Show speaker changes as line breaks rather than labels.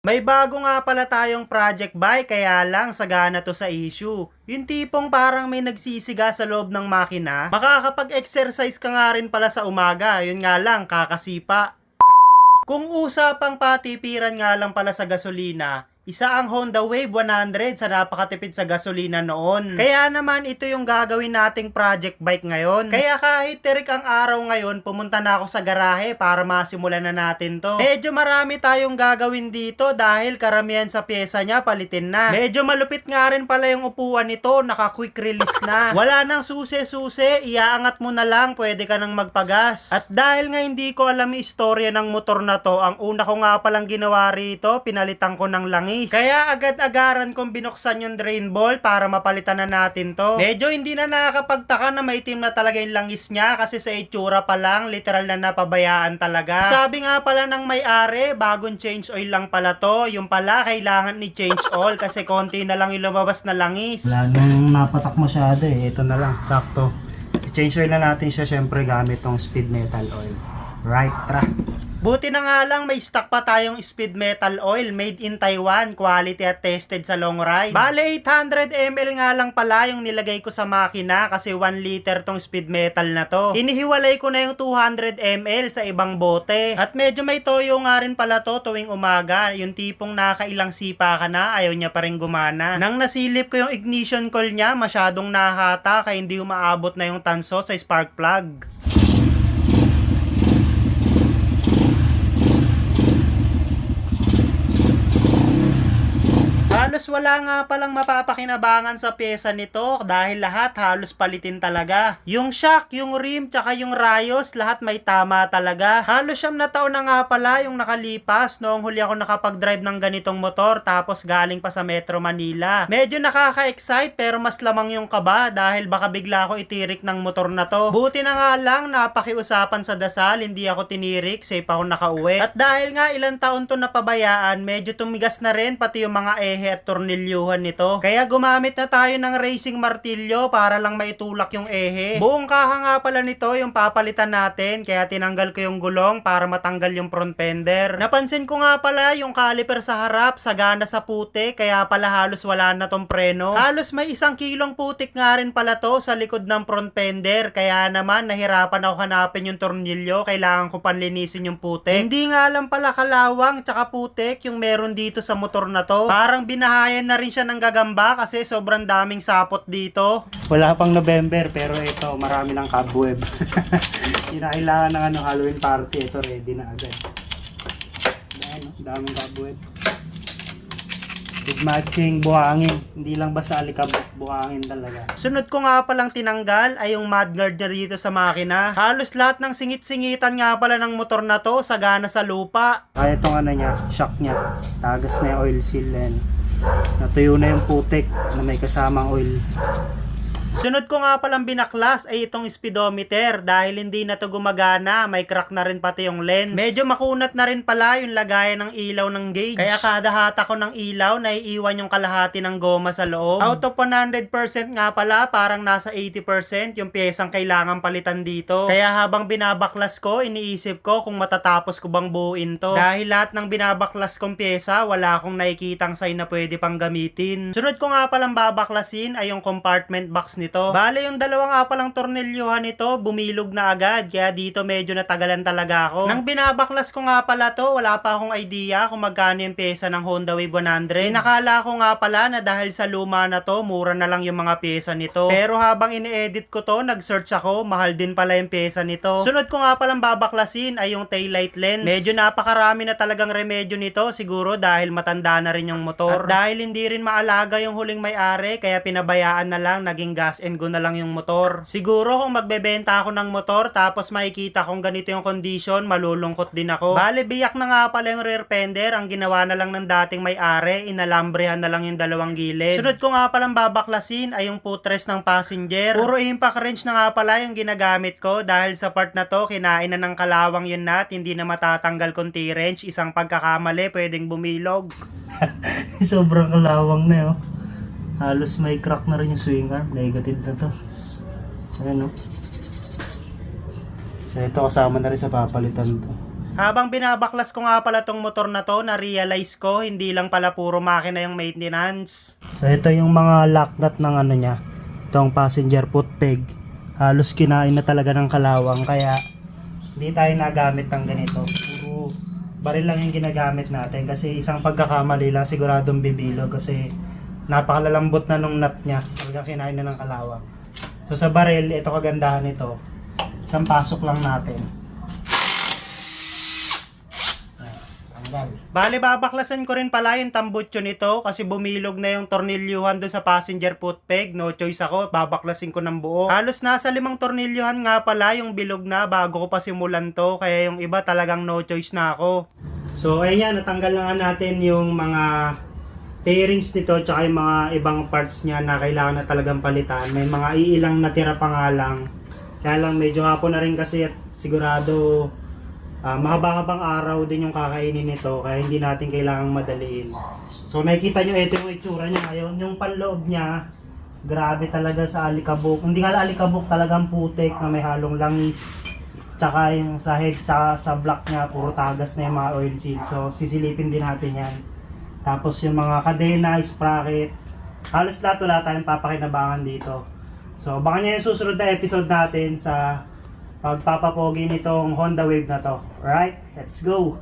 May bago nga pala tayong project bike kaya lang sagana to sa issue. Yung tipong parang may nagsisiga sa loob ng makina, makakapag-exercise ka nga rin pala sa umaga, yun nga lang kakasipa. Kung usapang patipiran nga lang pala sa gasolina, isa ang Honda Wave 100 sa napakatipid sa gasolina noon. Kaya naman ito yung gagawin nating project bike ngayon. Kaya kahit tirik ang araw ngayon, pumunta na ako sa garahe para masimulan na natin to. Medyo marami tayong gagawin dito dahil karamihan sa pyesa niya palitin na. Medyo malupit nga rin pala yung upuan nito, naka quick release na. Wala nang susi-susi, iaangat mo na lang, pwede ka nang magpagas. At dahil nga hindi ko alam yung istorya ng motor na to, ang una ko nga palang ginawa rito, pinalitan ko ng langis. Kaya agad-agaran kong binuksan yung drain ball para mapalitan na natin to. Medyo hindi na nakakapagtaka na maitim na talaga yung langis niya kasi sa itsura pa lang, literal na napabayaan talaga. Sabi nga pala ng may-ari, bagong change oil lang pala to. Yung pala, kailangan ni change oil kasi konti na lang yung lumabas na langis.
Wala nang napatak masyado eh. Ito na lang, sakto. I-change oil na natin siya syempre gamit tong speed metal oil. Right, tara.
Buti na nga lang may stock pa tayong speed metal oil made in Taiwan, quality at tested sa long ride. Bale 800 ml nga lang pala yung nilagay ko sa makina kasi 1 liter tong speed metal na to. Inihiwalay ko na yung 200 ml sa ibang bote. At medyo may toyo nga rin pala to tuwing umaga, yung tipong nakailang sipa ka na, ayaw niya pa rin gumana. Nang nasilip ko yung ignition coil niya, masyadong nahata kaya hindi umaabot na yung tanso sa spark plug. Halos wala nga palang mapapakinabangan sa pyesa nito dahil lahat halos palitin talaga. Yung shock, yung rim, tsaka yung rayos, lahat may tama talaga. Halos 7 na taon na nga pala yung nakalipas noong huli ako nakapag-drive ng ganitong motor tapos galing pa sa Metro Manila. Medyo nakaka-excite pero mas lamang yung kaba dahil baka bigla ako itirik ng motor na to. Buti na nga lang napakiusapan sa dasal, hindi ako tinirik, safe ako nakauwi. At dahil nga ilang taon to napabayaan, medyo tumigas na rin pati yung mga ehe at tornilyuhan nito. Kaya gumamit na tayo ng racing martilyo para lang maitulak yung ehe. Buong kaha nga pala nito yung papalitan natin kaya tinanggal ko yung gulong para matanggal yung front fender. Napansin ko nga pala yung caliper sa harap sagana sa putik kaya pala halos wala na tong preno. Halos may 1 kilong putik nga rin pala to sa likod ng front fender kaya naman nahirapan ako hanapin yung tornilyo, kailangan ko panlinisin yung putik. Hindi nga lang pala kalawang tsaka putik yung meron dito sa motor na to. Parang binahayan na rin siya ng gagamba kasi sobrang daming sapot dito.
Wala pang November pero ito marami ng cobweb. Hindi na kailangan ng Halloween party. Ito ready na agad. Ayan, daming cobweb. Good matching buhangin. Hindi lang basta alikabok, buhangin talaga.
Sunod ko nga palang tinanggal ay yung mudguard na dito sa makina. Halos lahat ng singit-singitan nga pala ng motor na to sagana sa lupa.
Kaya itong niya, shock niya. Tagas na yung oil seal yan. Natuyo na yung putik na may kasamang oil.
Sunod ko nga palang binaklas ay itong speedometer dahil hindi na to gumagana, may crack na rin pati yung lens. Medyo makunat na rin pala yung lagayan ng ilaw ng gauge. Kaya kada hata ko ng ilaw, naiiwan yung kalahati ng goma sa loob. Out of 100% nga pala, parang nasa 80% yung piyesang kailangan palitan dito. Kaya habang binabaklas ko, iniisip ko kung matatapos ko bang buuin to. Dahil lahat ng binabaklas kong piyesa, wala akong nakikitang sign na pwede pang gamitin. Sunod ko nga palang babaklasin ay yung compartment box nito. Bale yung dalawa nga palang tornilyuhan nito bumilog na agad kaya dito medyo natagalan talaga ako. Nang binabaklas ko nga pala to, wala pa akong idea kung magkano yung pyesa ng Honda Wave 100. Nakala ko nga pala na dahil sa luma na to, mura na lang yung mga pyesa nito. Pero habang ini-edit ko to, nag-search ako, mahal din pala yung pyesa nito. Sunod ko nga palang babaklasin ay yung taillight lens. Medyo napakarami na talagang remedyo nito siguro dahil matanda na rin yung motor. At dahil hindi rin maalaga yung huling may-ari kaya pinabayaan na lang, naging gas and go na lang yung motor. Siguro kung magbebenta ako ng motor tapos makikita kong ganito yung condition, malulungkot din ako. Bale, biyak na nga pala yung rear fender. Ang ginawa na lang ng dating may-ari, inalambrehan na lang yung dalawang gilid. Sunod ko nga palang babaklasin ay yung footrest ng passenger. Puro impact wrench na nga pala yung ginagamit ko dahil sa part na to, kinain na ng kalawang yun nut, hindi na matatanggal kung T-wrench. Isang pagkakamali, pwedeng bumilog.
Sobrang kalawang na yun. Halos may crack na rin yung swing arm. Negative na to. Ayan o. So ito kasama na rin sa papalitan to.
Habang binabaklas ko nga pala tong motor na to, na-realize ko, hindi lang pala puro makina yung maintenance.
So ito yung mga lock nut ng ano niya, itong passenger foot peg. Halos kinain na talaga ng kalawang, kaya hindi tayo nagamit ng ganito. Puro baril lang yung ginagamit natin kasi isang pagkakamali lang siguradong bibilog kasi napakalalambot na nung nut niya, talaga kinain na ng kalawang. So sa baril, ito kagandahan nito, isang pasok lang natin.
Bale, babaklasan ko rin pala yung tambutso nito kasi bumilog na yung tornilyuhan doon sa passenger foot peg. No choice ako, babaklasin ko ng buo. Halos nasa 5 tornilyuhan nga pala yung bilog na bago ko pa simulan to. Kaya yung iba talagang no choice na ako.
So ayan, natanggal na nga natin yung mga pairings nito tsaka yung mga ibang parts niya na kailangan na talagang palitan. May mga iilang natira pa nga lang. Kaya lang medyo hapon na rin kasi at sigurado mahaba-habang araw din yung kakainin nito kaya hindi natin kailangang madaliin. So nakikita nyo ito yung itsura niya ngayon. Yung panloob niya, grabe talaga sa alikabok. Hindi nga alikabok, talagang putik na may halong langis. Tsaka yung sa head, sa block niya, puro tagas na yung mga oil seal. So sisilipin din natin yan. Tapos yung mga kadena, sprocket, halos lahat wala tayong papakinabangan dito. So baka nyo yung susunod na episode natin sa pagpapapogi nitong Honda Wave na to. Alright, let's go!